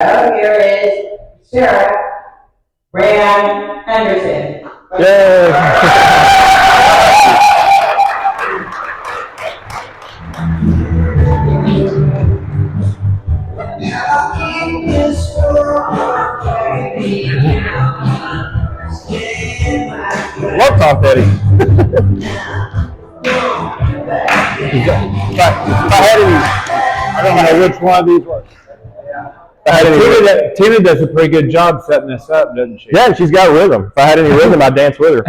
Here is Sheriff Henderson. Yay! Love Tom Petty. if I had any, I don't know which one of these was. Tina does a pretty good job setting this up, doesn't she? Yeah, she's got rhythm. If I had any rhythm, I'd dance with her.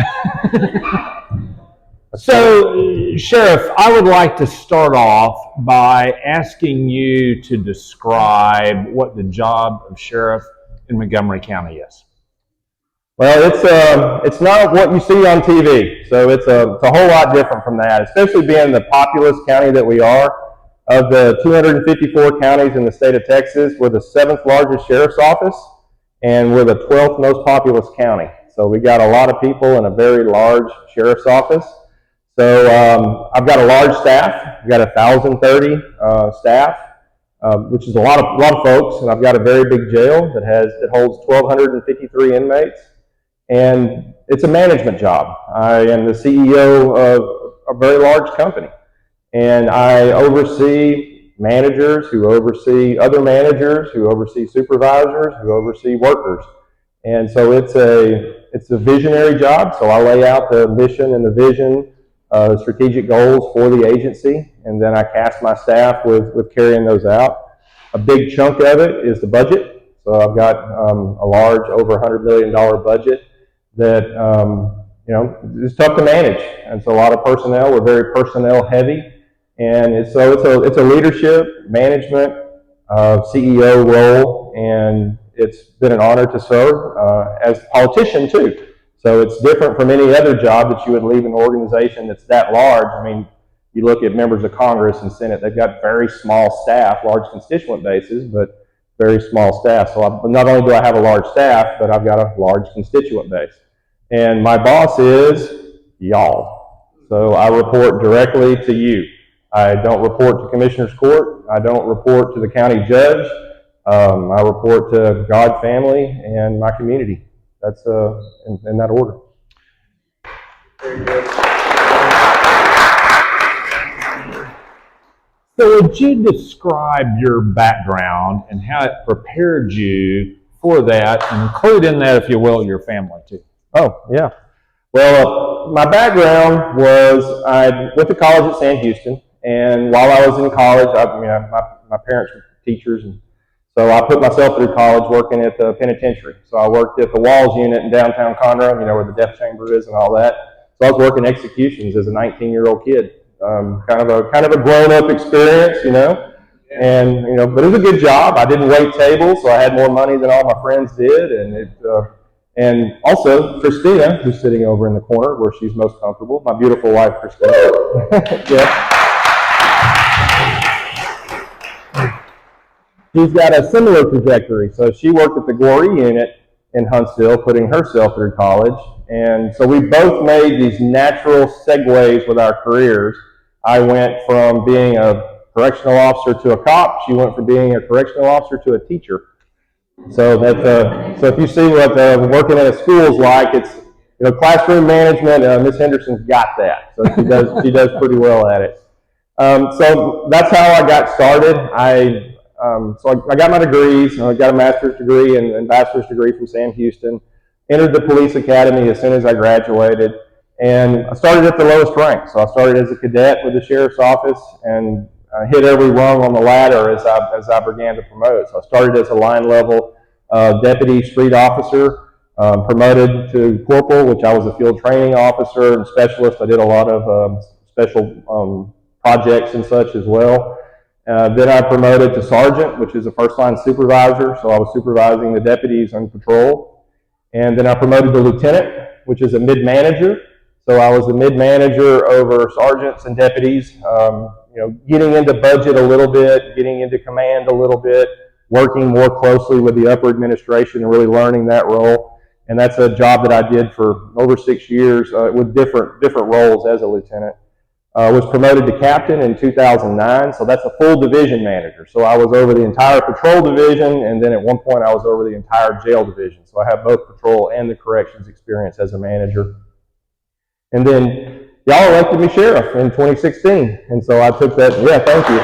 So, Sheriff, I would like to start off by asking you to describe what the job of sheriff in Montgomery County is. Well, it's not what you see on TV, so it's a whole lot different from that, especially being the populous county that we are. Of the 254 counties in the state of Texas, we're the 7th largest sheriff's office, and we're the 12th most populous county. So we got a lot of people in a very large sheriff's office. So I've got a large staff. I've got 1,030 staff, which is a lot of folks, and I've got a very big jail that holds 1,253 inmates, and it's a management job. I am the CEO of a very large company. And I oversee managers who oversee other managers, who oversee supervisors, who oversee workers. And so it's a visionary job. So I lay out the mission and the vision, strategic goals for the agency, and then I task my staff with carrying those out. A big chunk of it is the budget. So I've got a large, over $100 million budget that it's tough to manage. And so a lot of personnel. We're very personnel heavy. And it's a leadership, management, CEO role, and it's been an honor to serve as a politician too. So it's different from any other job that you would leave an organization that's that large. I mean, you look at members of Congress and Senate, they've got very small staff, large constituent bases, but very small staff. So not only do I have a large staff, but I've got a large constituent base. And my boss is y'all. So I report directly to you. I don't report to Commissioner's Court. I don't report to the county judge. I report to God, family, and my community. That's in that order. Very good. So would you describe your background and how it prepared you for that, and include in that, if you will, your family too? Oh, yeah. Well, my background was I went to college at Sam Houston. And while I was in college, my parents were teachers, and so I put myself through college working at the penitentiary. So I worked at the Walls unit in downtown Conroe, where the death chamber is and all that. So I was working executions as a 19-year-old kid. Kind of a grown-up experience, And but it was a good job. I didn't wait tables, so I had more money than all my friends did, and also Christina, who's sitting over in the corner where she's most comfortable, my beautiful wife, Christina. Yeah. She's got a similar trajectory. So she worked at the Glory unit in Huntsville, putting herself through college. And so we both made these natural segues with our careers. I went from being a correctional officer to a cop. She went from being a correctional officer to a teacher. So so if you see what working at a school is like, it's classroom management. Miss Henderson's got that. So she does pretty well at it. So that's how I got started. So I got my degrees. I got a master's degree and bachelor's degree from Sam Houston. Entered the police academy as soon as I graduated, and I started at the lowest rank. So I started as a cadet with the sheriff's office and hit every rung on the ladder as I began to promote. So I started as a line level deputy street officer, promoted to corporal, which I was a field training officer and specialist. I did a lot of special projects and such as well. Then I promoted to sergeant, which is a first line supervisor. So I was supervising the deputies on patrol. And then I promoted to lieutenant, which is a mid-manager. So I was the mid-manager over sergeants and deputies, getting into budget a little bit, getting into command a little bit, working more closely with the upper administration and really learning that role. And that's a job that I did for over 6 years with different roles as a lieutenant. Was promoted to captain in 2009, so that's a full division manager. So I was over the entire patrol division, and then at one point I was over the entire jail division. So I have both patrol and the corrections experience as a manager. And then y'all elected me sheriff in 2016, and so I took that. Yeah, thank you.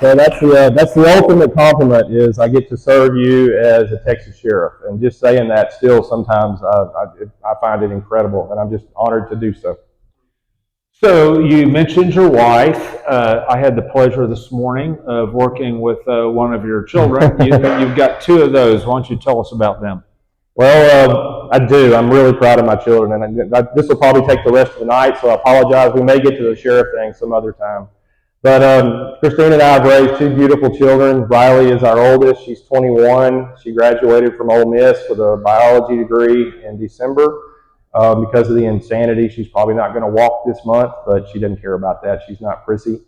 So that's the ultimate compliment, is I get to serve you as a Texas sheriff. And just saying that still sometimes I find it incredible, and I'm just honored to do so. So you mentioned your wife. I had the pleasure this morning of working with one of your children. You've got two of those. Why don't you tell us about them? Well, I do. I'm really proud of my children, and this will probably take the rest of the night, so I apologize. We may get to the sheriff thing some other time. But Christine and I have raised two beautiful children. Riley is our oldest. She's 21. She graduated from Ole Miss with a biology degree in December. Because of the insanity, she's probably not going to walk this month, but she doesn't care about that. She's not prissy.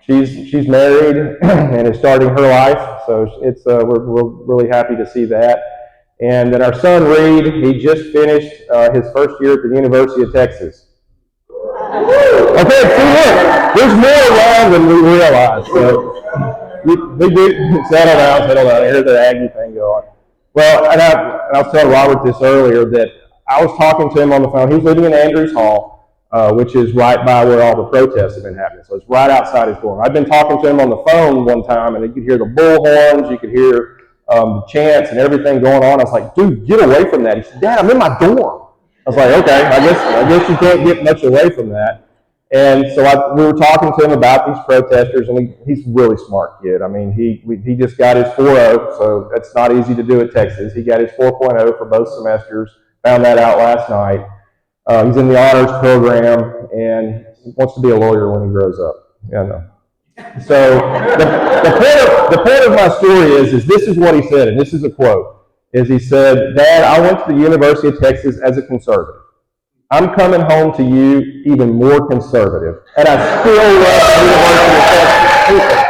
She's married and is starting her life, so we're really happy to see that. And then our son Reed, he just finished his first year at the University of Texas. Okay, see, look, there's more around than we realize. So we do settle down. I hear the Aggie thing going. Well, and I was telling Robert this earlier, that I was talking to him on the phone. He was living in Andrews Hall, which is right by where all the protests have been happening. So it's right outside his door. I've been talking to him on the phone one time, and you could hear the bullhorns, you could hear the chants and everything going on. I was like, dude, get away from that. He said, Dad, I'm in my dorm. I was like, okay, I guess you can't get much away from that. And so we were talking to him about these protesters, and he's a really smart kid. I mean, he just got his 4.0, so that's not easy to do at Texas. He got his 4.0 for both semesters, found that out last night. He's in the honors program, and he wants to be a lawyer when he grows up. Yeah, no. So the point of my story is this is what he said, and this is a quote, is he said, Dad, I went to the University of Texas as a conservative. I'm coming home to you even more conservative, and I still love the University of Texas.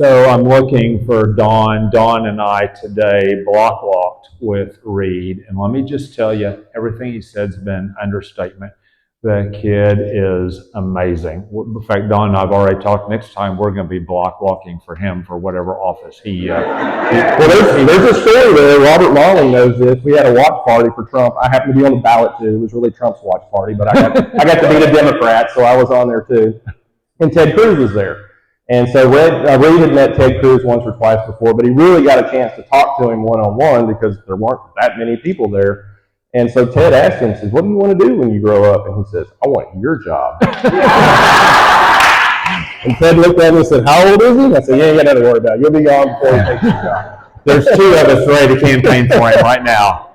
So I'm looking for Dawn. Dawn and I today block walked with Reed, and let me just tell you, everything he said's been understatement. The kid is amazing. In fact, Don and I have already talked. Next time we're going to be block walking for him for whatever office he. Well, there's a story there. Robert Lawling knows this. We had a watch party for Trump. I happened to be on the ballot too. It was really Trump's watch party, but I got to be a Democrat, so I was on there too. And Ted Cruz was there. And so Reed had met Ted Cruz once or twice before, but he really got a chance to talk to him one-on-one because there weren't that many people there. And so Ted asked him, says, what do you want to do when you grow up? And he says, I want your job. And Ted looked at him and said, how old is he? I said, you ain't got nothing to worry about. You'll be gone before he takes your job. There's two of us ready to campaign for him right now.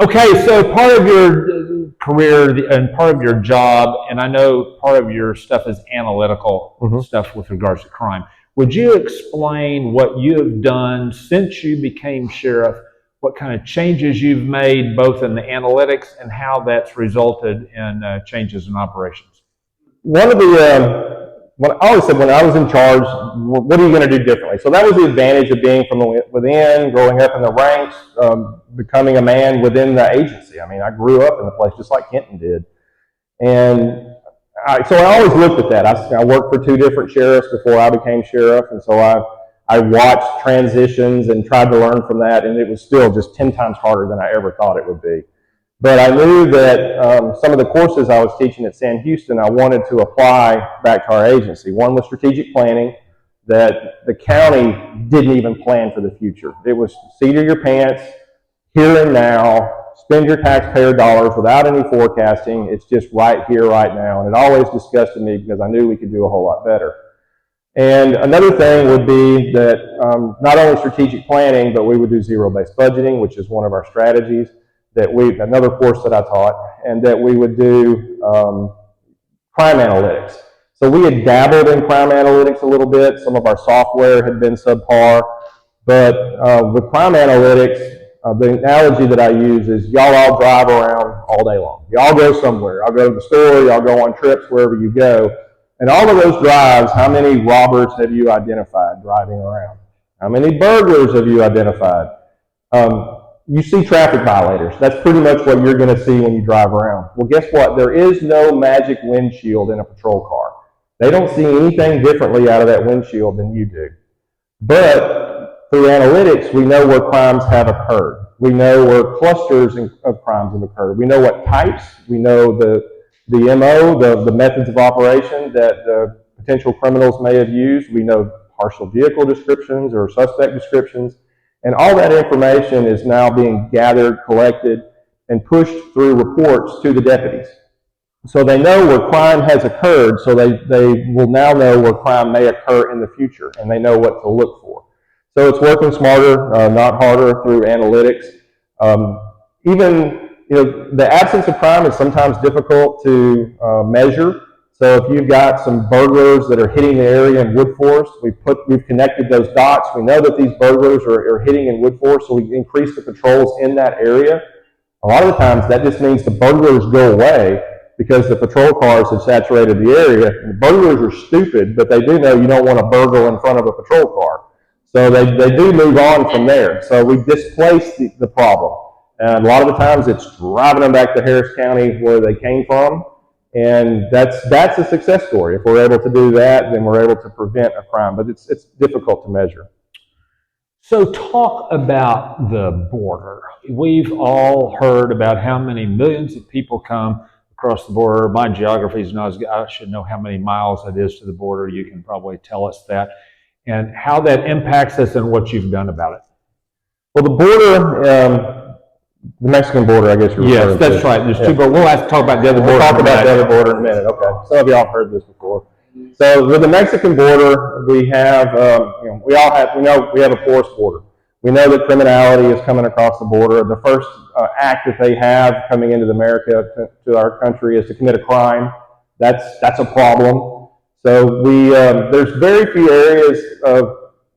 Okay, so part of your career and part of your job, and I know part of your stuff is analytical stuff with regards to crime. Would you explain what you have done since you became sheriff, what kind of changes you've made both in the analytics and how that's resulted in changes in operations? One of the, I always said when I was in charge, what are you going to do differently? So that was the advantage of being from within, growing up in the ranks, becoming a man within the agency. I mean, I grew up in the place just like Kenton did. And so I always looked at that. I worked for two different sheriffs before I became sheriff, and so I watched transitions and tried to learn from that, and it was still just 10 times harder than I ever thought it would be. But I knew that some of the courses I was teaching at Sam Houston, I wanted to apply back to our agency. One was strategic planning, that the county didn't even plan for the future. It was seat of your pants, here and now, spend your taxpayer dollars without any forecasting. It's just right here, right now. And it always disgusted me because I knew we could do a whole lot better. And another thing would be that not only strategic planning, but we would do zero-based budgeting, which is one of our strategies, another course that I taught, and that we would do crime analytics. So we had dabbled in crime analytics a little bit. Some of our software had been subpar, but with crime analytics, the analogy that I use is y'all all drive around all day long. Y'all go somewhere. I'll go to the store, y'all go on trips, wherever you go. And all of those drives, how many robbers have you identified driving around? How many burglars have you identified? You see traffic violators. That's pretty much what you're going to see when you drive around. Well, guess what? There is no magic windshield in a patrol car. They don't see anything differently out of that windshield than you do. But through analytics, we know where crimes have occurred. We know where clusters of crimes have occurred. We know what types. We know the MO, the methods of operation that the potential criminals may have used. We know partial vehicle descriptions or suspect descriptions. And all that information is now being gathered, collected, and pushed through reports to the deputies. So they know where crime has occurred, so they will now know where crime may occur in the future, and they know what to look for. So it's working smarter, not harder through analytics. Even the absence of crime is sometimes difficult to measure. So if you've got some burglars that are hitting the area in Woodforest, we've connected those dots. We know that these burglars are hitting in Woodforest, so we increase the patrols in that area. A lot of the times that just means the burglars go away because the patrol cars have saturated the area. And the burglars are stupid, but they do know you don't want to burgle in front of a patrol car. So they do move on from there. So we displace the problem. And a lot of the times it's driving them back to Harris County where they came from. And that's a success story. If we're able to do that, then we're able to prevent a crime. But it's difficult to measure. So talk about the border. We've all heard about how many millions of people come across the border. My geography is not as good. I should know how many miles it is to the border. You can probably tell us that. And how that impacts us and what you've done about it. Well, the border, the Mexican border, I guess you're referring to. Yes, that's right. There's two, but we'll have to talk about the other border. We'll talk about the other border in a minute. Okay. Some of y'all have heard this before. So with the Mexican border, we have, we know we have a porous border. We know that criminality is coming across the border. The first act that they have coming into America to our country is to commit a crime. That's a problem. So there's very few areas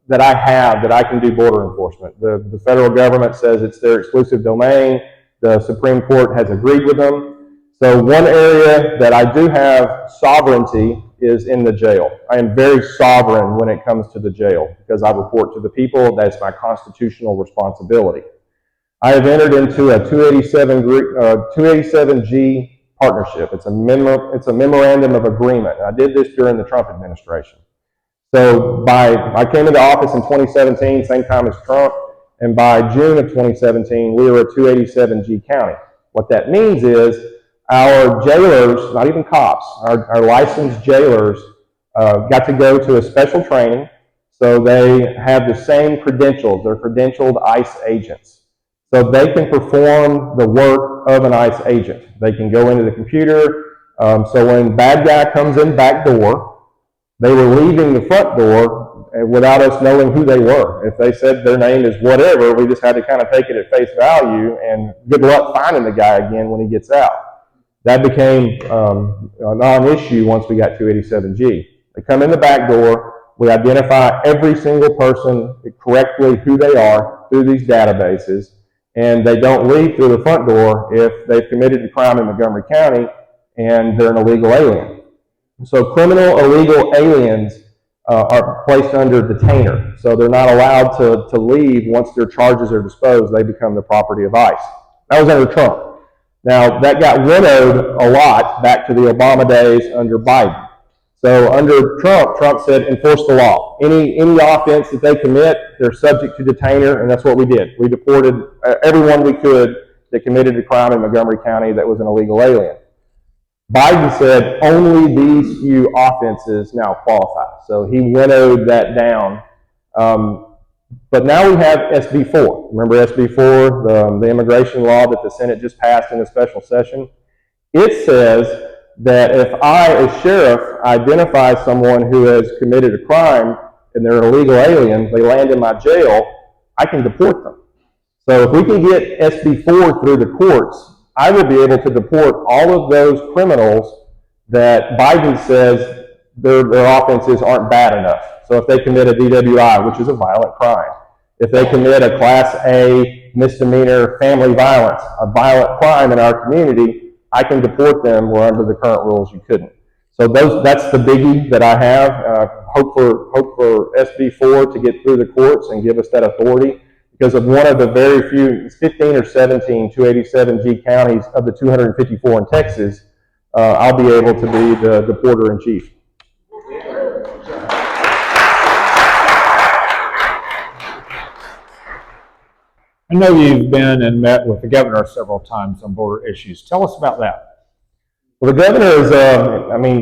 that I can do border enforcement. The federal government says it's their exclusive domain. The Supreme Court has agreed with them. So one area that I do have sovereignty is in the jail. I am very sovereign when it comes to the jail because I report to the people. That's my constitutional responsibility. I have entered into a 287G partnership. It's a memorandum of agreement. I did this during the Trump administration. So I came into office in 2017, same time as Trump, and by June of 2017, we were a 287G county. What that means is our jailers, not even cops, our licensed jailers got to go to a special training, so they have the same credentials. They're credentialed ICE agents. So they can perform the work of an ICE agent. They can go into the computer. So when bad guy comes in back door, they were leaving the front door without us knowing who they were. If they said their name is whatever, we just had to kind of take it at face value, and good luck finding the guy again when he gets out. That became a non-issue once we got 287G. They come in the back door, we identify every single person correctly who they are through these databases, and they don't leave through the front door if they've committed a crime in Montgomery County and they're an illegal alien. So criminal illegal aliens are placed under detainer. So they're not allowed to leave once their charges are disposed. They become the property of ICE. That was under Trump. Now, that got winnowed a lot back to the Obama days under Biden. So under Trump said enforce the law. Any offense that they commit, they're subject to detainer, and that's what we did. We deported everyone we could that committed a crime in Montgomery County that was an illegal alien. Biden said only these few offenses now qualify. So he winnowed that down. But now we have SB 4. Remember SB 4, the immigration law that the Senate just passed in a special session? It says that if I, as sheriff, identify someone who has committed a crime and they're an illegal alien, they land in my jail, I can deport them. So if we can get SB 4 through the courts, I will be able to deport all of those criminals that Biden says their offenses aren't bad enough. So if they commit a DWI, which is a violent crime, if they commit a Class A misdemeanor family violence, a violent crime in our community, I can deport them where under the current rules you couldn't. So that's the biggie that I have. Hope for SB4 to get through the courts and give us that authority, because of one of the very few, 15 or 17 287G counties of the 254 in Texas, I'll be able to be the deporter-in-chief. I know you've been and met with the governor several times on border issues. Tell us about that. Well, the governor is,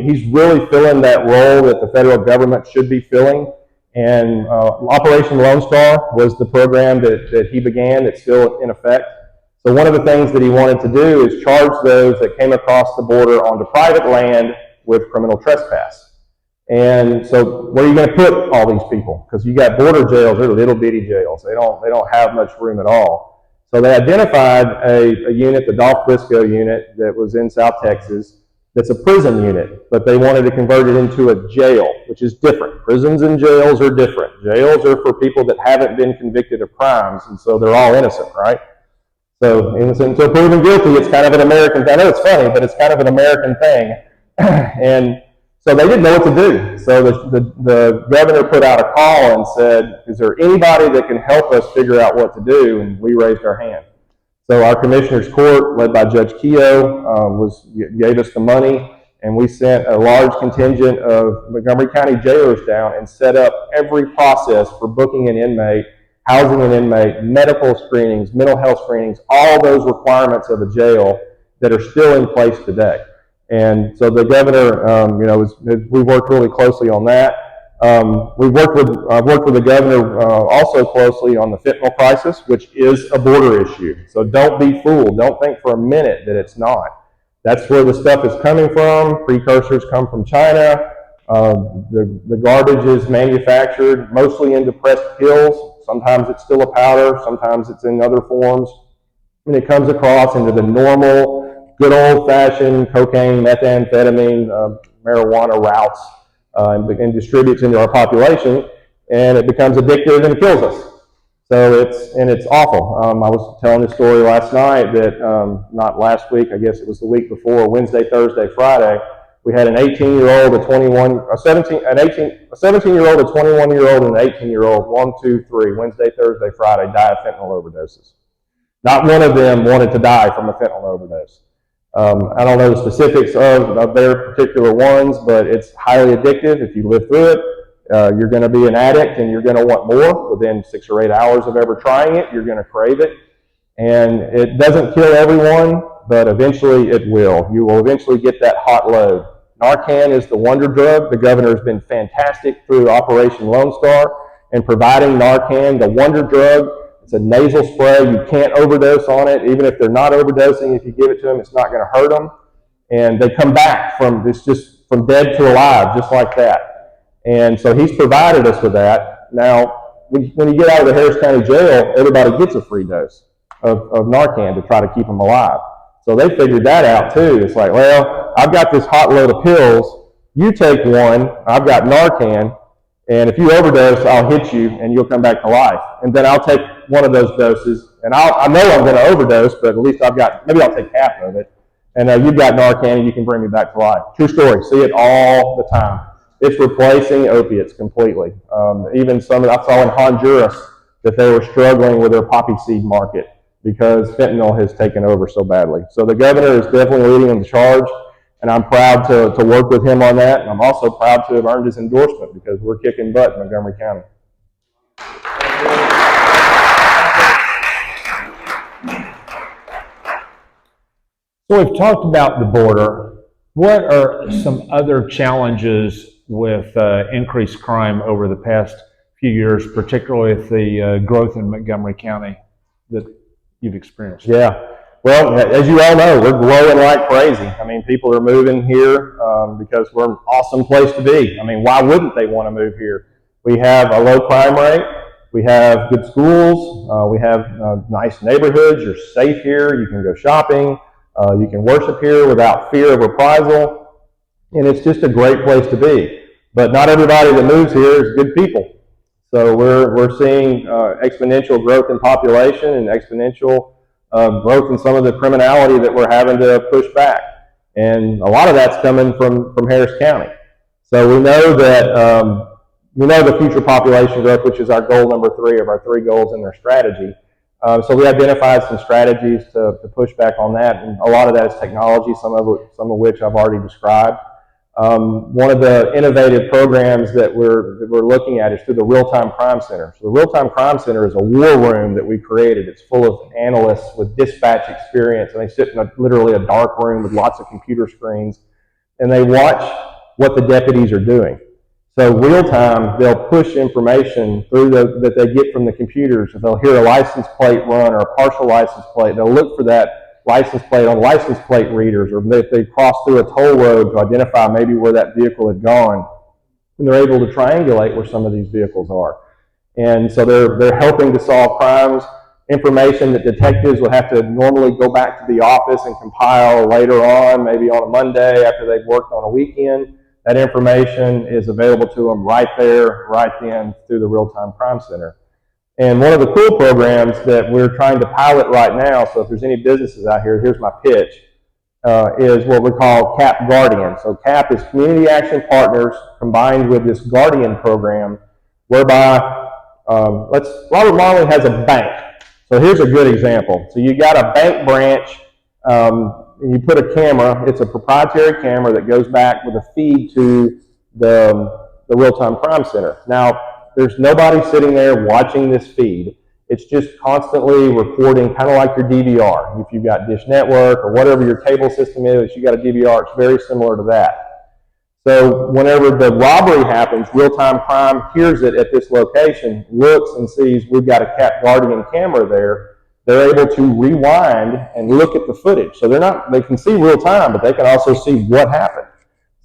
he's really filling that role that the federal government should be filling. And Operation Lone Star was the program that he began. It's still in effect. So one of the things that he wanted to do is charge those that came across the border onto private land with criminal trespass. And so where are you going to put all these people? Because you got border jails, they're little bitty jails. They don't have much room at all. So they identified a unit, the Dolph Briscoe unit, that was in South Texas, that's a prison unit, but they wanted to convert it into a jail, which is different. Prisons and jails are different. Jails are for people that haven't been convicted of crimes, and so they're all innocent, right? So innocent until proven guilty, it's kind of an American thing. I know it's funny, but it's kind of an American thing. And so they didn't know what to do. So the governor put out a call and said, is there anybody that can help us figure out what to do? And we raised our hand. So our commissioner's court, led by Judge Keogh, gave us the money, and we sent a large contingent of Montgomery County jailers down and set up every process for booking an inmate, housing an inmate, medical screenings, mental health screenings, all those requirements of a jail that are still in place today. And so the governor, we worked really closely on that. I've worked with the governor also closely on the fentanyl crisis, which is a border issue. So don't be fooled. Don't think for a minute that it's not. That's where the stuff is coming from. Precursors come from China. The garbage is manufactured mostly in depressed pills. Sometimes it's still a powder. Sometimes it's in other forms. And it comes across into the normal, good old-fashioned cocaine, methamphetamine, marijuana routes, and distributes into our population, and it becomes addictive and kills us. So it's awful. I was telling this story last night that, not last week, I guess it was the week before, Wednesday, Thursday, Friday, we had an 18-year-old, a 17-year-old, a 21-year-old, and an 18-year-old, 1, 2, 3, Wednesday, Thursday, Friday, die of fentanyl overdoses. Not one of them wanted to die from a fentanyl overdose. I don't know the specifics of their particular ones, but it's highly addictive. If you live through it, you're going to be an addict and you're going to want more. Within 6 or 8 hours of ever trying it, you're going to crave it. And it doesn't kill everyone, but eventually it will. You will eventually get that hot load. Narcan is the wonder drug. The governor has been fantastic through Operation Lone Star in providing Narcan, the wonder drug. It's a nasal spray. You can't overdose on it. Even if they're not overdosing, if you give it to them, it's not going to hurt them. And they come back from dead to alive, just like that. And so he's provided us with that. Now, when you get out of the Harris County Jail, everybody gets a free dose of Narcan to try to keep them alive. So they figured that out too. It's like, well, I've got this hot load of pills. You take one. I've got Narcan. And if you overdose, I'll hit you and you'll come back to life. And then I'll take one of those doses, and I know I'm going to overdose, but at least maybe I'll take half of it. And you've got Narcan and you can bring me back to life. True story. See it all the time. It's replacing opiates completely. Even I saw in Honduras that they were struggling with their poppy seed market because fentanyl has taken over so badly. So the governor is definitely leading the charge. And I'm proud to work with him on that. And I'm also proud to have earned his endorsement because we're kicking butt in Montgomery County. So we've talked about the border. What are some other challenges with increased crime over the past few years, particularly with the growth in Montgomery County that you've experienced? Yeah. Well, as you all know, we're growing like crazy. I mean, people are moving here because we're an awesome place to be. I mean, why wouldn't they want to move here? We have a low crime rate. We have good schools. We have nice neighborhoods. You're safe here. You can go shopping. You can worship here without fear of reprisal. And it's just a great place to be. But not everybody that moves here is good people. So we're seeing exponential growth in population and exponential growth in some of the criminality that we're having to push back. And a lot of that's coming from Harris County. So we know that, we know the future population growth, which is our goal number 3 of our 3 goals in their strategy. So we identified some strategies to push back on that, and a lot of that is technology, some of which I've already described. One of the innovative programs that we're looking at is through the Real-Time Crime Center. So the Real-Time Crime Center is a war room that we created. It's full of analysts with dispatch experience, and they sit in literally a dark room with lots of computer screens, and they watch what the deputies are doing. So real time, they'll push information through that they get from the computers. They'll hear a license plate run or a partial license plate. They'll look for that license plate on license plate readers, or if they cross through a toll road to identify maybe where that vehicle had gone. And they're able to triangulate where some of these vehicles are. And so they're helping to solve crimes, information that detectives will have to normally go back to the office and compile later on, maybe on a Monday after they've worked on a weekend. That information is available to them right there, right then, through the Real-Time Crime Center. And one of the cool programs that we're trying to pilot right now, so if there's any businesses out here, here's my pitch, is what we call CAP Guardian. So CAP is Community Action Partners combined with this Guardian program, whereby Robert Marley has a bank. So here's a good example. So you got a bank branch, and you put a camera. It's a proprietary camera that goes back with a feed to the Real-Time Crime Center. Now, there's nobody sitting there watching this feed. It's just constantly recording, kind of like your DVR. If you've got Dish Network or whatever your cable system is, you got a DVR. It's very similar to that. So whenever the robbery happens, Real-Time Crime hears it at this location, looks and sees we've got a CAP Guardian camera there. They're able to rewind and look at the footage. So they can see real time, but they can also see what happened.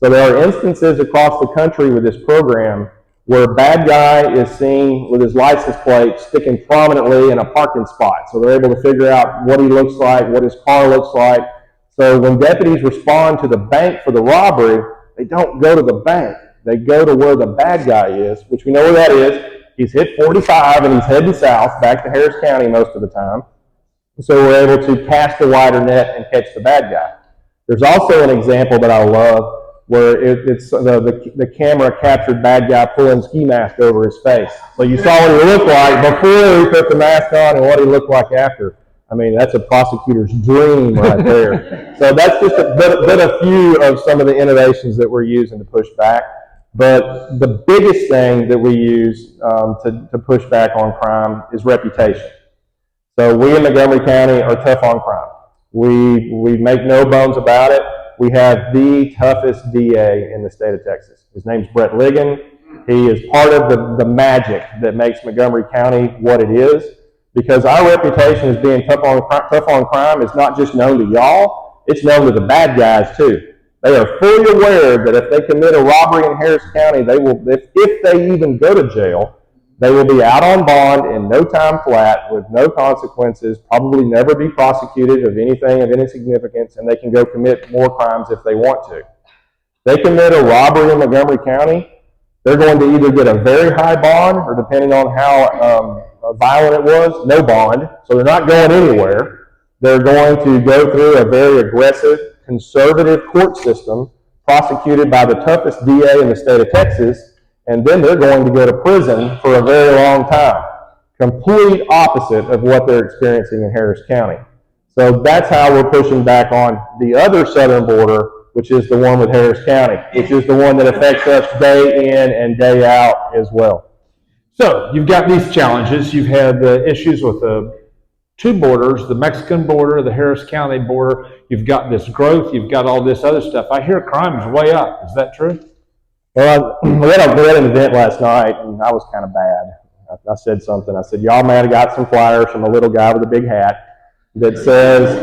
So there are instances across the country with this program where a bad guy is seen with his license plate sticking prominently in a parking spot. So they're able to figure out what he looks like, what his car looks like. So when deputies respond to the bank for the robbery, they don't go to the bank. They go to where the bad guy is, which we know where that is. He's hit 45 and he's heading south, back to Harris County most of the time. So we're able to cast a wider net and catch the bad guy. There's also an example that I love where it's the camera captured bad guy pulling ski mask over his face. So you saw what he looked like before he put the mask on and what he looked like after. I mean, that's a prosecutor's dream right there. So that's just a few of some of the innovations that we're using to push back. But the biggest thing that we use to push back on crime is reputation. So we in Montgomery County are tough on crime. We make no bones about it. We have the toughest DA in the state of Texas. His name's Brett Ligon. He is part of the magic that makes Montgomery County what it is, because our reputation as being tough on crime is not just known to y'all, it's known to the bad guys too. They are fully aware that if they commit a robbery in Harris County, they will, if they even go to jail, they will be out on bond in no time flat with no consequences, probably never be prosecuted of anything of any significance, and they can go commit more crimes if they want to. They commit a robbery in Montgomery County, they're going to either get a very high bond, or depending on how violent it was, no bond, so they're not going anywhere. They're going to go through a very aggressive, conservative court system prosecuted by the toughest DA in the state of Texas, and then they're going to go to prison for a very long time. Complete opposite of what they're experiencing in Harris County. So that's how we're pushing back on the other southern border, which is the one with Harris County, which is the one that affects us day in and day out as well. So you've got these challenges. You've had the issues with the two borders, the Mexican border, the Harris County border. You've got this growth. You've got all this other stuff. I hear crime is way up. Is that true? Well, we had an event last night, and I was kind of bad. I said something. I said, y'all might have got some flyers from a little guy with a big hat that says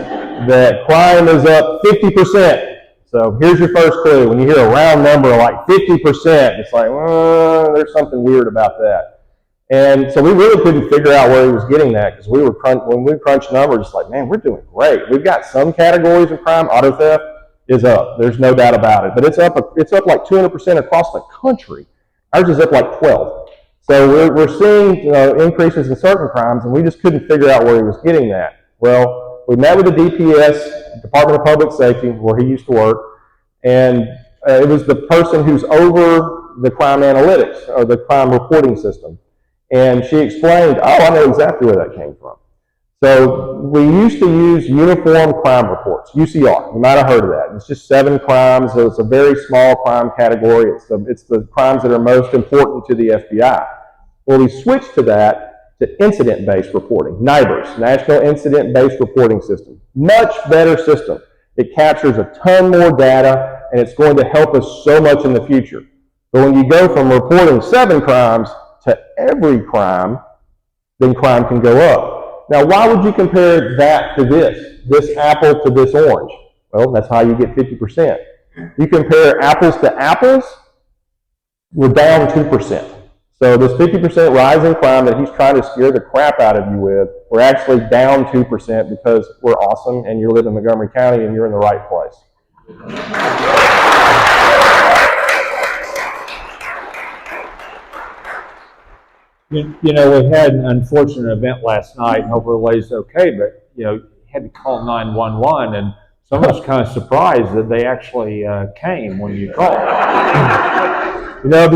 that crime is up 50%. So here's your first clue. When you hear a round number like 50%, it's like, there's something weird about that. And so we really couldn't figure out where he was getting that, because when we crunched numbers, it's like, man, we're doing great. We've got some categories of crime. Auto theft is up. There's no doubt about it. But it's up like 200% across the country. Ours is up like 12. So we're seeing increases in certain crimes, and we just couldn't figure out where he was getting that. Well, we met with the DPS Department of Public Safety, where he used to work, and it was the person who's over the crime analytics, or the crime reporting system. And she explained, oh, I know exactly where that came from. So we used to use Uniform Crime Reports, UCR. You might have heard of that. It's just 7 crimes, so it's a very small crime category. It's the crimes that are most important to the FBI. Well, we switched to that to incident-based reporting, NIBRS, National Incident-Based Reporting System. Much better system. It captures a ton more data, and it's going to help us so much in the future. But when you go from reporting 7 crimes to every crime, then crime can go up. Now, why would you compare that to this apple to this orange? Well, that's how you get 50%. You compare apples to apples, we're down 2%. So this 50% rise in crime that he's trying to scare the crap out of you with, we're actually down 2% because we're awesome and you live in Montgomery County and you're in the right place. You know, we had an unfortunate event last night, and hopefully the lady's okay, but, you know, you had to call 911, and some of us kind of surprised that they actually came when you called. You know,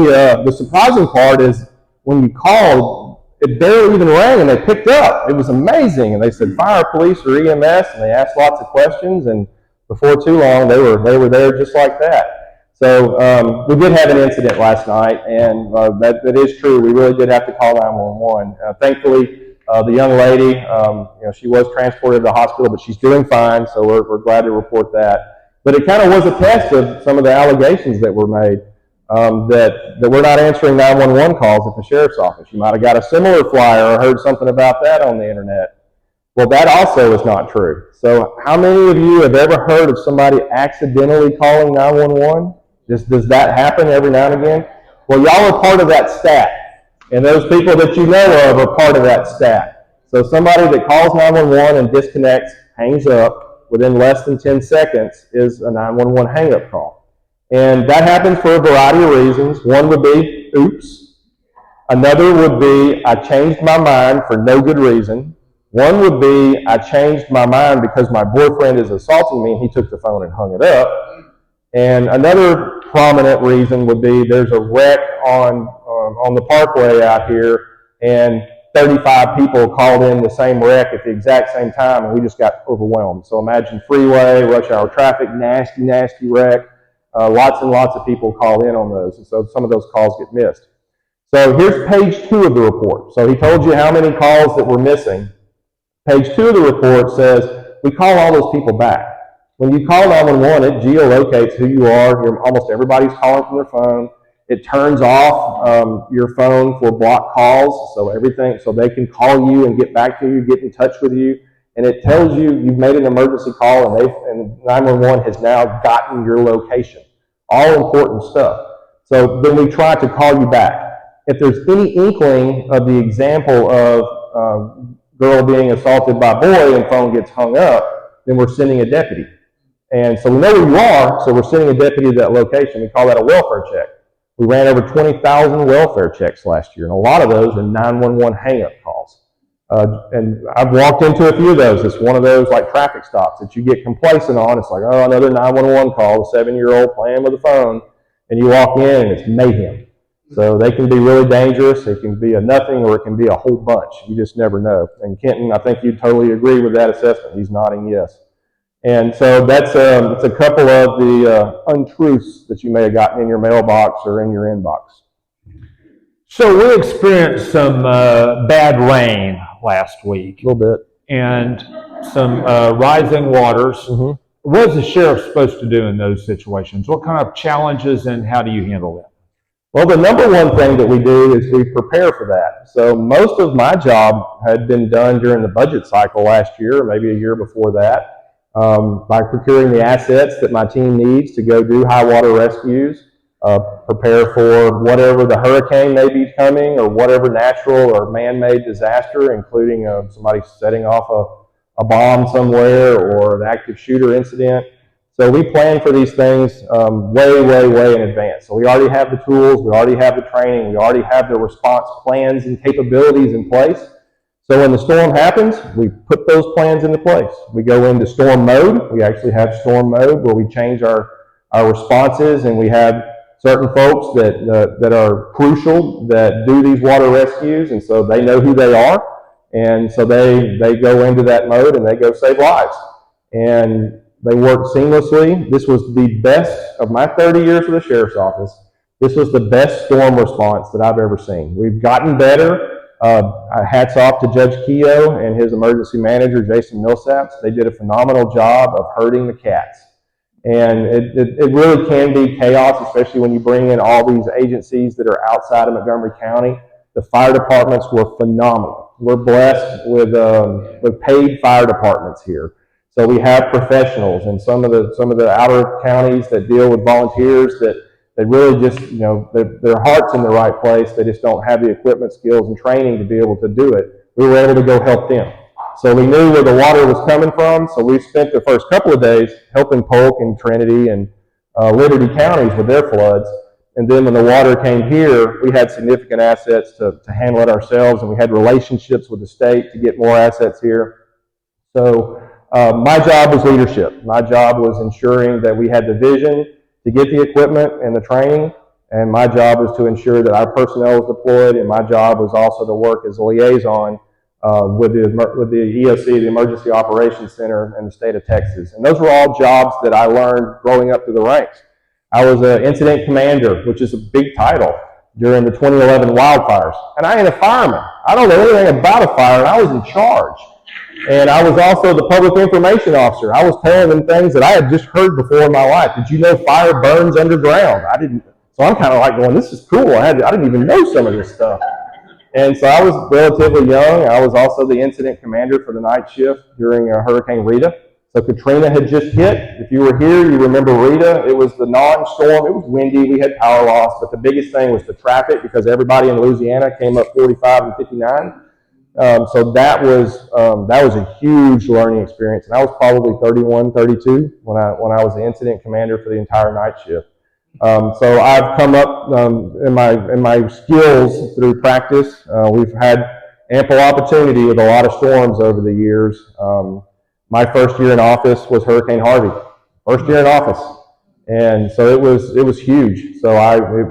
the surprising part is when you called, it barely even rang, and they picked up. It was amazing, and they said fire, police, or EMS, and they asked lots of questions, and before too long, they were there just like that. So we did have an incident last night, and that is true. We really did have to call 911. Thankfully, the young lady, you know, she was transported to the hospital, but she's doing fine, so we're glad to report that. But it kind of was a test of some of the allegations that were made, that we're not answering 911 calls at the sheriff's office. You might have got a similar flyer or heard something about that on the internet. Well, that also is not true. So how many of you have ever heard of somebody accidentally calling 911? Does that happen every now and again? Well, y'all are part of that stat. And those people that you know of are part of that stat. So somebody that calls 911 and disconnects, hangs up, within less than 10 seconds is a 911 hang-up call. And that happens for a variety of reasons. One would be, oops. Another would be, I changed my mind for no good reason. One would be, I changed my mind because my boyfriend is assaulting me and he took the phone and hung it up. And another prominent reason would be there's a wreck on the parkway out here, and 35 people called in the same wreck at the exact same time, and we just got overwhelmed. So imagine freeway, rush hour traffic, nasty, nasty wreck. Lots and lots of people call in on those, and so some of those calls get missed. So here's page 2 of the report. So he told you how many calls that were missing. Page 2 of the report says, we call all those people back. When you call 911, it geolocates who you are. Almost everybody's calling from their phone. It turns off your phone for blocked calls, so they can call you and get back to you, get in touch with you, and it tells you you've made an emergency call and 911 has now gotten your location. All important stuff. So then we try to call you back. If there's any inkling of the example of girl being assaulted by boy and phone gets hung up, then we're sending a deputy. And so we know where you are, so we're sending a deputy to that location. We call that a welfare check. We ran over 20,000 welfare checks last year, and a lot of those are 911 hang-up calls. And I've walked into a few of those. It's one of those like traffic stops that you get complacent on. It's like, oh, another 911 call, a 7-year-old playing with the phone, and you walk in and it's mayhem. So they can be really dangerous. It can be a nothing or it can be a whole bunch. You just never know. And Kenton, I think you totally agree with that assessment. He's nodding yes. And so that's it's a couple of the untruths that you may have gotten in your mailbox or in your inbox. So we experienced some bad rain last week. A little bit. And some rising waters. Mm-hmm. What is the sheriff supposed to do in those situations? What kind of challenges and how do you handle them? Well, the number one thing that we do is we prepare for that. So most of my job had been done during the budget cycle last year, maybe a year before that. By procuring the assets that my team needs to go do high water rescues, prepare for whatever the hurricane may be coming or whatever natural or man-made disaster, including somebody setting off a bomb somewhere or an active shooter incident. So we plan for these things way, way, way in advance. So we already have the tools, we already have the training, we already have the response plans and capabilities in place. So when the storm happens, we put those plans into place. We go into storm mode. We actually have storm mode where we change our responses, and we have certain folks that are crucial that do these water rescues, and so they know who they are, and so they go into that mode and they go save lives. And they work seamlessly. This was the best of my 30 years with the Sheriff's Office. This was the best storm response that I've ever seen. We've gotten better. Hats off to Judge Keogh and his emergency manager, Jason Millsaps. They did a phenomenal job of herding the cats. And it really can be chaos, especially when you bring in all these agencies that are outside of Montgomery County. The fire departments were phenomenal. We're blessed with paid fire departments here. So we have professionals, and some of the outer counties that deal with volunteers that really just, their heart's in the right place. They just don't have the equipment, skills, and training to be able to do it. We were able to go help them. So we knew where the water was coming from, so we spent the first couple of days helping Polk and Trinity and Liberty counties with their floods. And then when the water came here, we had significant assets to handle it ourselves, and we had relationships with the state to get more assets here. So my job was leadership. My job was ensuring that we had the vision to get the equipment and the training, and my job was to ensure that our personnel was deployed, and my job was also to work as a liaison with the EOC, the Emergency Operations Center, in the state of Texas. And those were all jobs that I learned growing up through the ranks. I was an incident commander, which is a big title, during the 2011 wildfires. And I ain't a fireman. I don't know anything about a fire, and I was in charge. And I was also the public information officer. I was telling them things that I had just heard before in my life. Did you know fire burns underground? I didn't. So I'm kind of like going, this is cool. I didn't even know some of this stuff. And so I was relatively young. I was also the incident commander for the night shift during Hurricane Rita. So Katrina had just hit. If you were here, you remember Rita. It was the non-storm. It was windy. We had power loss. But the biggest thing was the traffic, because everybody in Louisiana came up 45 and 59. So that was a huge learning experience. And I was probably 31, 32 when I was the incident commander for the entire night shift. So I've come up in my skills through practice. We've had ample opportunity with a lot of storms over the years. My first year in office was Hurricane Harvey. First year in office, and so it was huge. So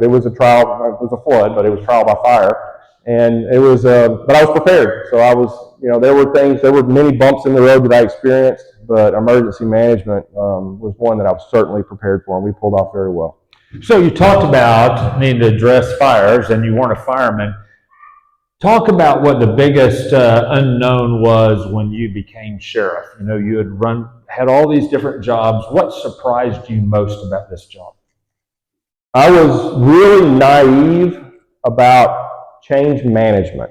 it was a trial. It was a flood, but it was trial by fire. And it was, but I was prepared. So I was, there were many bumps in the road that I experienced, but emergency management was one that I was certainly prepared for, and we pulled off very well. So you talked about needing to address fires, and you weren't a fireman. Talk about what the biggest unknown was when you became sheriff. You had all these different jobs. What surprised you most about this job? I was really naive about change management,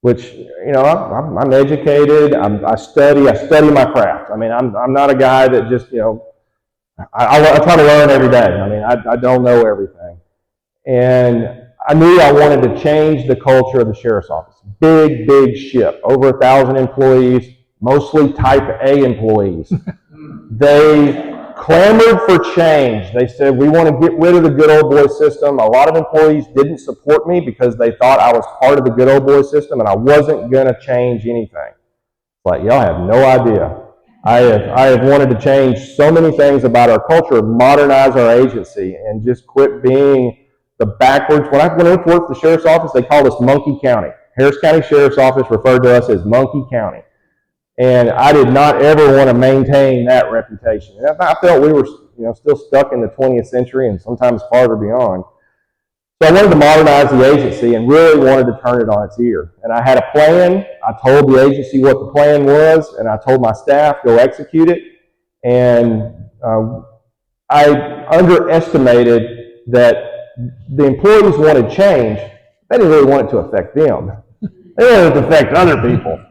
which, I'm educated. I study my craft. I mean, I'm not a guy that just, I try to learn every day. I mean, I don't know everything. And I knew I wanted to change the culture of the Sheriff's Office. Big ship, over 1,000 employees, mostly type A employees. They clamored for change. They said, we want to get rid of the good old boy system. A lot of employees didn't support me because they thought I was part of the good old boy system and I wasn't going to change anything. But y'all have no idea. I have wanted to change so many things about our culture, modernize our agency, and just quit being the backwards. When I went to work for the Sheriff's Office, they called us Monkey County. Harris County Sheriff's Office referred to us as Monkey County. And I did not ever want to maintain that reputation. And I felt we were, still stuck in the 20th century and sometimes farther beyond. So I wanted to modernize the agency and really wanted to turn it on its ear. And I had a plan. I told the agency what the plan was, and I told my staff, go execute it. And I underestimated that the employees wanted change. They didn't really want it to affect them. They wanted it to affect other people.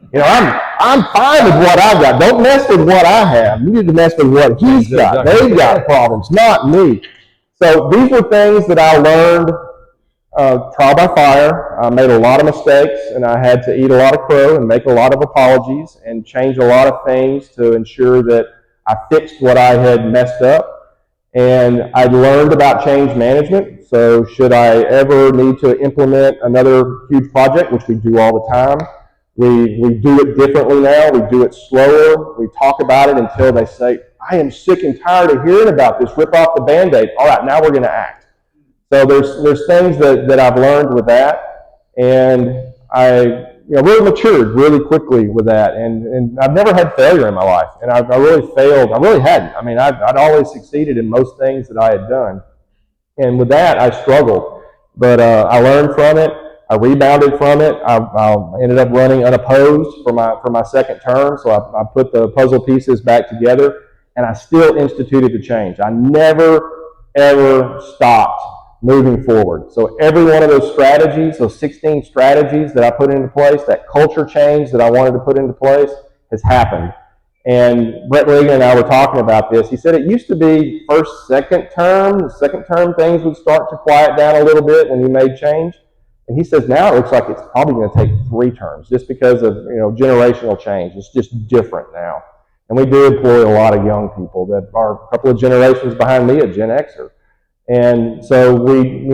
I'm fine with what I've got. Don't mess with what I have. You need to mess with what he's got. They've got problems, not me. So these were things that I learned trial by fire. I made a lot of mistakes, and I had to eat a lot of crow and make a lot of apologies and change a lot of things to ensure that I fixed what I had messed up. And I learned about change management. So should I ever need to implement another huge project, which we do all the time, We do it differently now. We do it slower. We talk about it until they say, I am sick and tired of hearing about this. Rip off the Band-Aid. All right, now we're going to act. So there's things that I've learned with that, and I really matured really quickly with that. And I've never had failure in my life, and I really failed. I really hadn't. I mean, I'd always succeeded in most things that I had done. And with that, I struggled. But I learned from it. I rebounded from it. I ended up running unopposed for my second term, so I put the puzzle pieces back together, and I still instituted the change. I never, ever stopped moving forward. So every one of those strategies, those 16 strategies that I put into place, that culture change that I wanted to put into place, has happened. And Brett Reagan and I were talking about this. He said it used to be first, second term. Second term things would start to quiet down a little bit when you made change. And he says now it looks like it's probably going to take 3 terms just because of generational change. It's just different now. And we do employ a lot of young people that are a couple of generations behind me, a Gen Xer. And so we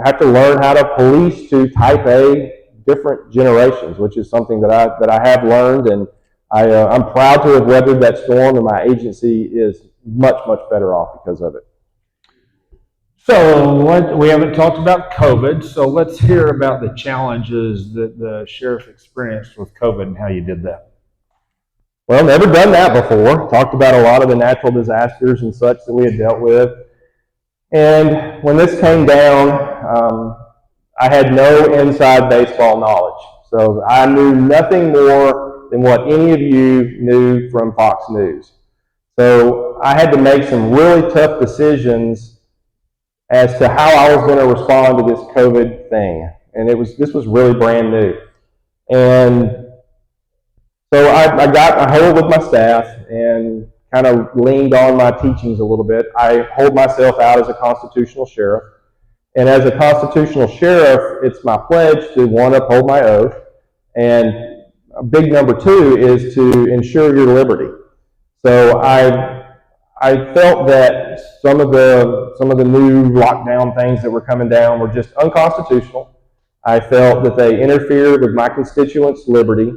have to learn how to police to type A different generations, which is something that I have learned, and I'm proud to have weathered that storm, and my agency is much, much better off because of it. So we haven't talked about COVID, so let's hear about the challenges that the sheriff experienced with COVID and how you did that. Well, never done that before. Talked about a lot of the natural disasters and such that we had dealt with. And when this came down, I had no inside baseball knowledge. So I knew nothing more than what any of you knew from Fox News. So I had to make some really tough decisions as to how I was going to respond to this COVID thing. And this was really brand new. And so I got a hold with my staff and kind of leaned on my teachings a little bit. I hold myself out as a constitutional sheriff. And as a constitutional sheriff, it's my pledge to, 1, uphold my oath, and a big number 2 is to ensure your liberty. So I felt that some of the new lockdown things that were coming down were just unconstitutional. I felt that they interfered with my constituents' liberty,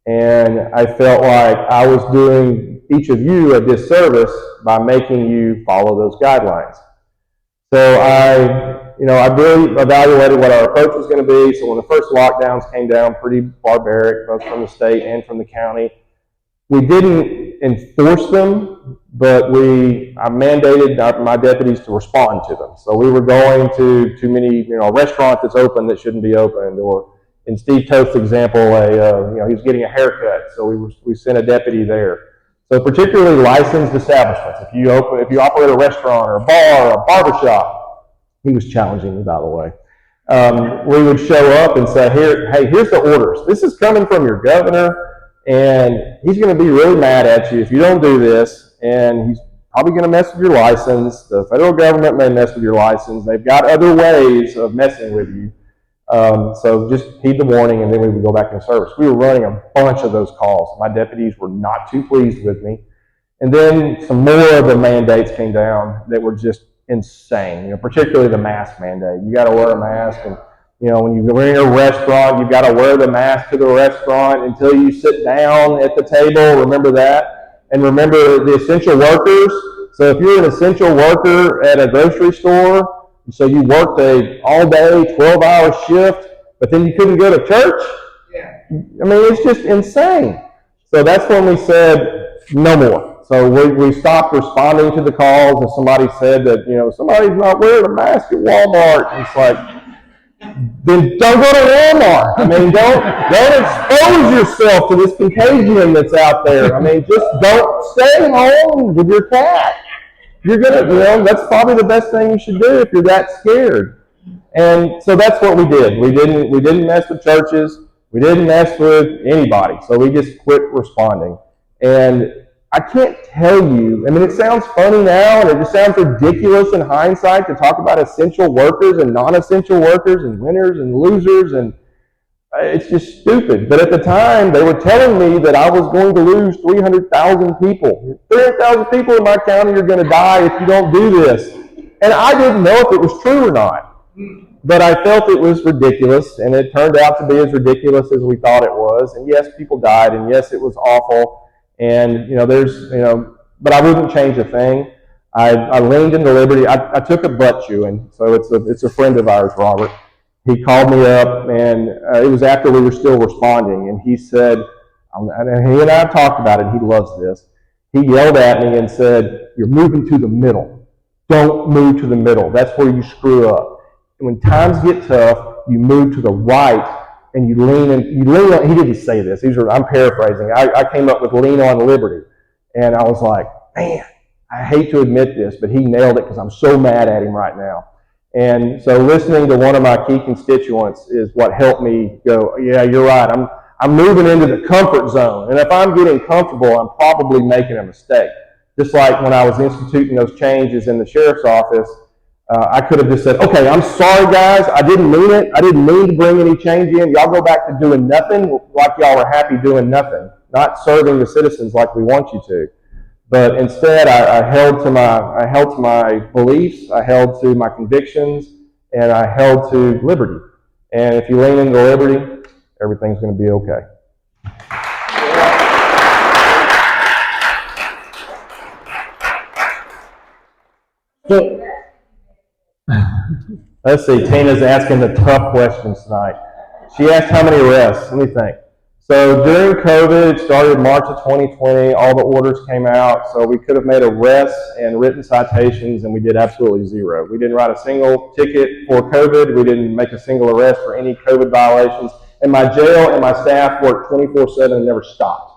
and I felt like I was doing each of you a disservice by making you follow those guidelines. So I really evaluated what our approach was going to be. So when the first lockdowns came down, pretty barbaric, both from the state and from the county, we didn't enforce them, but I mandated my deputies to respond to them. So we were going to too many, a restaurant that's open that shouldn't be opened, or in Steve Toth's example, he was getting a haircut, so we sent a deputy there. So particularly licensed establishments. If you operate a restaurant or a bar or a barbershop, he was challenging me, by the way. We would show up and say, here's the orders. This is coming from your governor, and he's going to be really mad at you if you don't do this, and he's probably going to mess with your license. The federal government may mess with your license. They've got other ways of messing with you. So just heed the warning, and then we would go back into service. We were running a bunch of those calls. My deputies were not too pleased with me. And then some more of the mandates came down that were just insane, particularly the mask mandate. You got to wear a mask, and when you're in a restaurant, you've got to wear the mask to the restaurant until you sit down at the table. Remember that. And remember the essential workers. So if you're an essential worker at a grocery store, so you worked a all-day, 12-hour shift, but then you couldn't go to church? Yeah. I mean, it's just insane. So that's when we said, no more. So we stopped responding to the calls if somebody said that, somebody's not wearing a mask at Walmart. And it's like, then don't go to Walmart. I mean, don't expose yourself to this contagion that's out there. I mean, just don't stay home with your cat. You're gonna, that's probably the best thing you should do if you're that scared. And so that's what we did. We didn't mess with churches. We didn't mess with anybody. So we just quit responding. And I can't tell you, I mean, it sounds funny now, and it just sounds ridiculous in hindsight to talk about essential workers and non-essential workers and winners and losers, and it's just stupid. But at the time, they were telling me that I was going to lose 300,000 people. 300,000 people in my county are going to die if you don't do this. And I didn't know if it was true or not. but I felt it was ridiculous, and it turned out to be as ridiculous as we thought it was. And yes, people died, and yes, it was awful. And but I wouldn't change a thing. I leaned into liberty. I took a butt chewing, so it's a friend of ours, Robert. He called me up, and it was after we were still responding, and he said, and he and I have talked about it, and he loves this. He yelled at me and said, "You're moving to the middle. Don't move to the middle. That's where you screw up. And when times get tough, you move to the right, and you lean on," he didn't say this. I'm paraphrasing. I came up with lean on liberty. And I was like, man, I hate to admit this, but he nailed it because I'm so mad at him right now. And so listening to one of my key constituents is what helped me go, yeah, you're right. I'm moving into the comfort zone. And if I'm getting comfortable, I'm probably making a mistake. Just like when I was instituting those changes in the sheriff's office, I could have just said, okay, I'm sorry, guys. I didn't mean it. I didn't mean to bring any change in. Y'all go back to doing nothing like y'all were happy doing nothing, not serving the citizens like we want you to. But instead, I held to my beliefs, I held to my convictions, and I held to liberty. And if you lean into liberty, everything's going to be okay. Let's see, Tina's asking the tough questions tonight. She asked how many arrests. Let me think. So during COVID, it started March of 2020, all the orders came out, so we could have made arrests and written citations, and we did absolutely zero. We didn't write a single ticket for COVID, we didn't make a single arrest for any COVID violations, and my jail and my staff worked 24/7 and never stopped.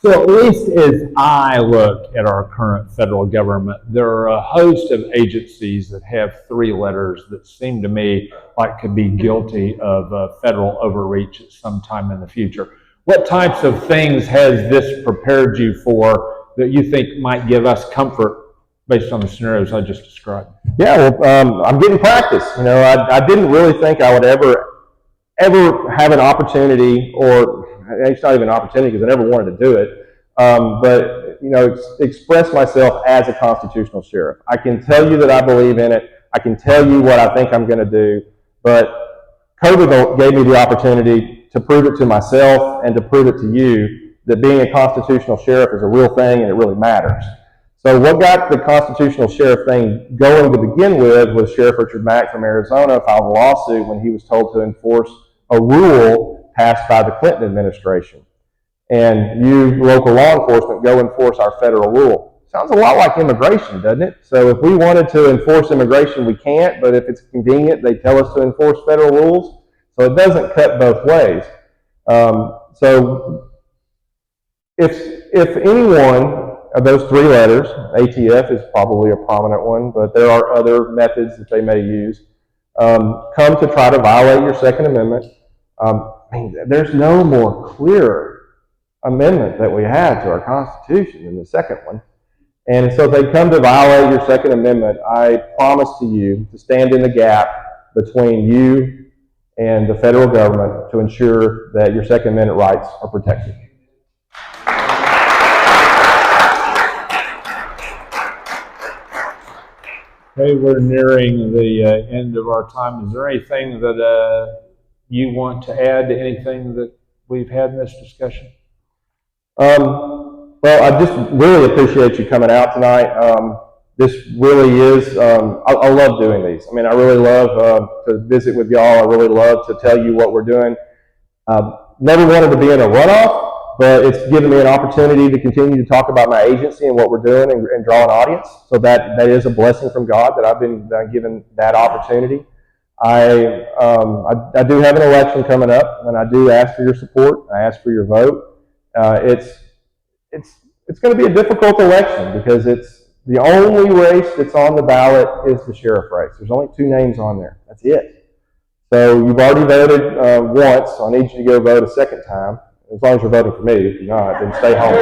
So at least as I look at our current federal government, there are a host of agencies that have 3 letters that seem to me like could be guilty of federal overreach at some time in the future. What types of things has this prepared you for that you think might give us comfort based on the scenarios I just described? Yeah, well, I'm getting practice. I didn't really think I would ever have an opportunity, or it's not even an opportunity because I never wanted to do it, but express myself as a constitutional sheriff. I can tell you that I believe in it. I can tell you what I think I'm going to do, but COVID gave me the opportunity to prove it to myself and to prove it to you that being a constitutional sheriff is a real thing and it really matters. So what got the constitutional sheriff thing going to begin with was Sheriff Richard Mack from Arizona filed a lawsuit when he was told to enforce a rule passed by the Clinton administration. And you, local law enforcement, go enforce our federal rule. Sounds a lot like immigration, doesn't it? So if we wanted to enforce immigration, we can't, but if it's convenient, they tell us to enforce federal rules. So it doesn't cut both ways. So if any one of those 3 letters, ATF is probably a prominent one, but there are other methods that they may use, come to try to violate your Second Amendment, there's no more clear amendment that we have to our Constitution than the second one. And so if they come to violate your Second Amendment, I promise to you to stand in the gap between you and the federal government to ensure that your Second Amendment rights are protected. Okay, we're nearing the end of our time. Is there anything that you want to add to anything that we've had in this discussion? Well, I just really appreciate you coming out tonight. This really is, I love doing these. I mean, I really love to visit with y'all. I really love to tell you what we're doing. Never wanted to be in a runoff, but it's given me an opportunity to continue to talk about my agency and what we're doing and draw an audience. So that is a blessing from God that I've been given that opportunity. I do have an election coming up, and I do ask for your support. I ask for your vote. It's going to be a difficult election because it's the only race that's on the ballot is the sheriff race. There's only 2 names on there. That's it. So you've already voted once. So I need you to go vote a second time. As long as you're voting for me. If you're not, then stay home.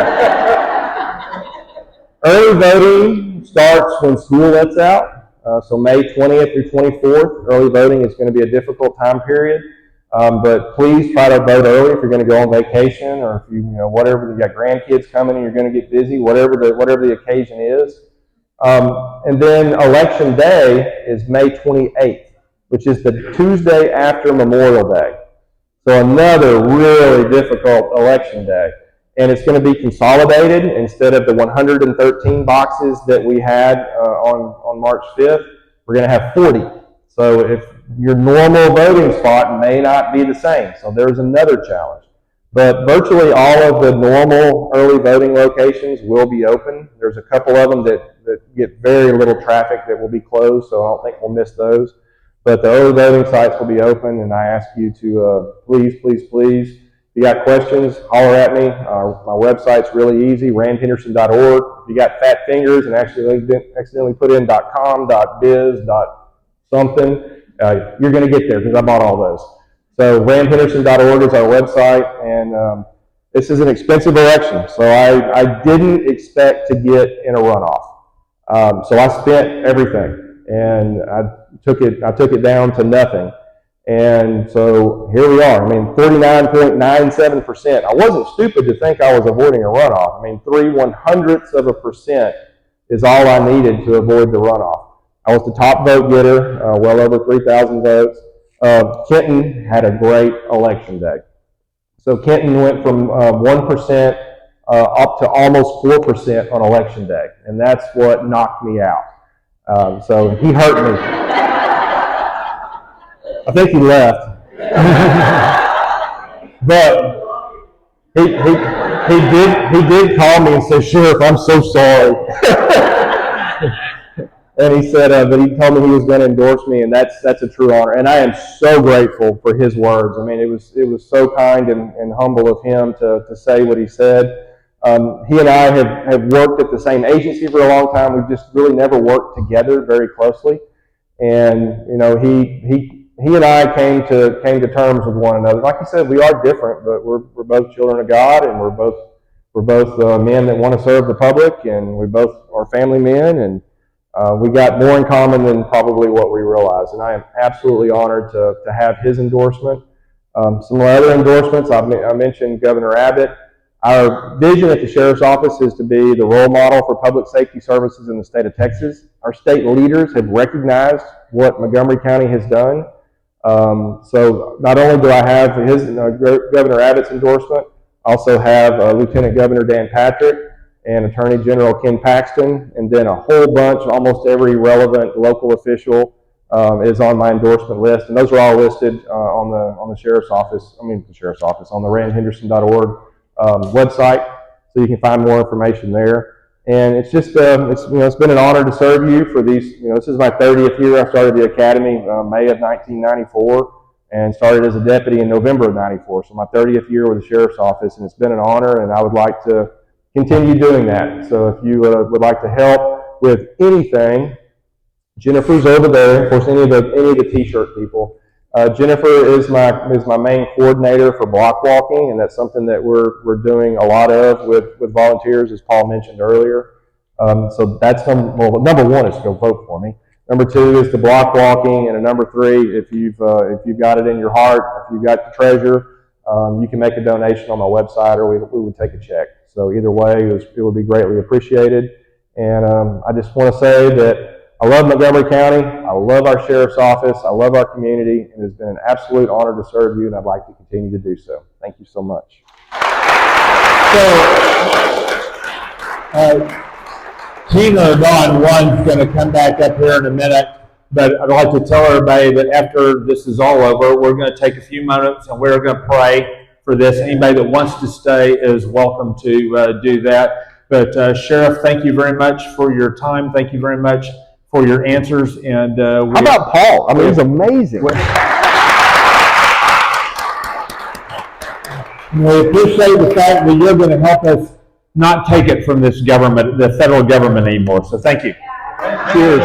Early voting starts when school lets out. So May 20th through 24th, early voting is going to be a difficult time period. But please try to vote early if you're going to go on vacation, or if whatever, you got grandkids coming and you're going to get busy, whatever the occasion is. And then election day is May 28th, which is the Tuesday after Memorial Day. So another really difficult election day. And it's going to be consolidated. Instead of the 113 boxes that we had on March 5th, we're going to have 40. So if your normal voting spot may not be the same. So there's another challenge. But virtually all of the normal early voting locations will be open. There's a couple of them that get very little traffic that will be closed, so I don't think we'll miss those. But the early voting sites will be open, and I ask you to please, if you got questions, holler at me. My website's really easy, randhenderson.org. If you got fat fingers and accidentally put in .com, .biz, .something, you're going to get there because I bought all those. So randhenderson.org is our website, and this is an expensive election, so I didn't expect to get in a runoff. So I spent everything, and I took it down to nothing. And so here we are. I mean, 49.97%. I wasn't stupid to think I was avoiding a runoff. I mean, 0.03% is all I needed to avoid the runoff. I was the top vote getter, well over 3,000 votes. Kenton had a great election day. So Kenton went from 1% up to almost 4% on election day, and that's what knocked me out. So he hurt me. I think he left. But he did call me and say, "Sheriff, I'm so sorry." And he said that he told me he was going to endorse me, and that's a true honor. And I am so grateful for his words. I mean, it was so kind and humble of him to say what he said. He and I have worked at the same agency for a long time. We've just really never worked together very closely. And he and I came to terms with one another. Like you said, we are different, but we're both children of God, and we're both men that want to serve the public, and we both are family men, and we got more in common than probably what we realize. And I am absolutely honored to have his endorsement. Some other endorsements, I mentioned Governor Abbott. Our vision at the Sheriff's Office is to be the role model for public safety services in the state of Texas. Our state leaders have recognized what Montgomery County has done. So not only do I have his Governor Abbott's endorsement, I also have Lieutenant Governor Dan Patrick and Attorney General Ken Paxton, and then a whole bunch, almost every relevant local official is on my endorsement list, and those are all listed on the Sheriff's Office. On the randhenderson.org website, so you can find more information there. And it's just it's been an honor to serve you for these. This is my 30th year. I started the academy May of 1994 and started as a deputy in November of '94. So my 30th year with the Sheriff's Office, and it's been an honor, and I would like to continue doing that. So if you would like to help with anything, Jennifer's over there. Of course, any of the T-shirt people. Jennifer is my main coordinator for block walking, and that's something that we're doing a lot of with volunteers, as Paul mentioned earlier. So that's number one is to go vote for me. Number two is the block walking, and number three, if you've got it in your heart, if you've got the treasure, you can make a donation on my website, or we would take a check. So either way, it would be greatly appreciated. And I just want to say that I love Montgomery County, I love our Sheriff's Office, I love our community, and it's been an absolute honor to serve you, and I'd like to continue to do so. Thank you so much. So, Tina Dawn One's going to come back up here in a minute, but I'd like to tell everybody that after this is all over, we're going to take a few moments and we're going to pray for this. Anybody that wants to stay is welcome to do that. But Sheriff, thank you very much for your time. Thank you very much for your answers. And how about Paul? I mean, he's amazing. We appreciate the fact that you're going to help us not take it from this government, the federal government anymore. So thank you. Cheers.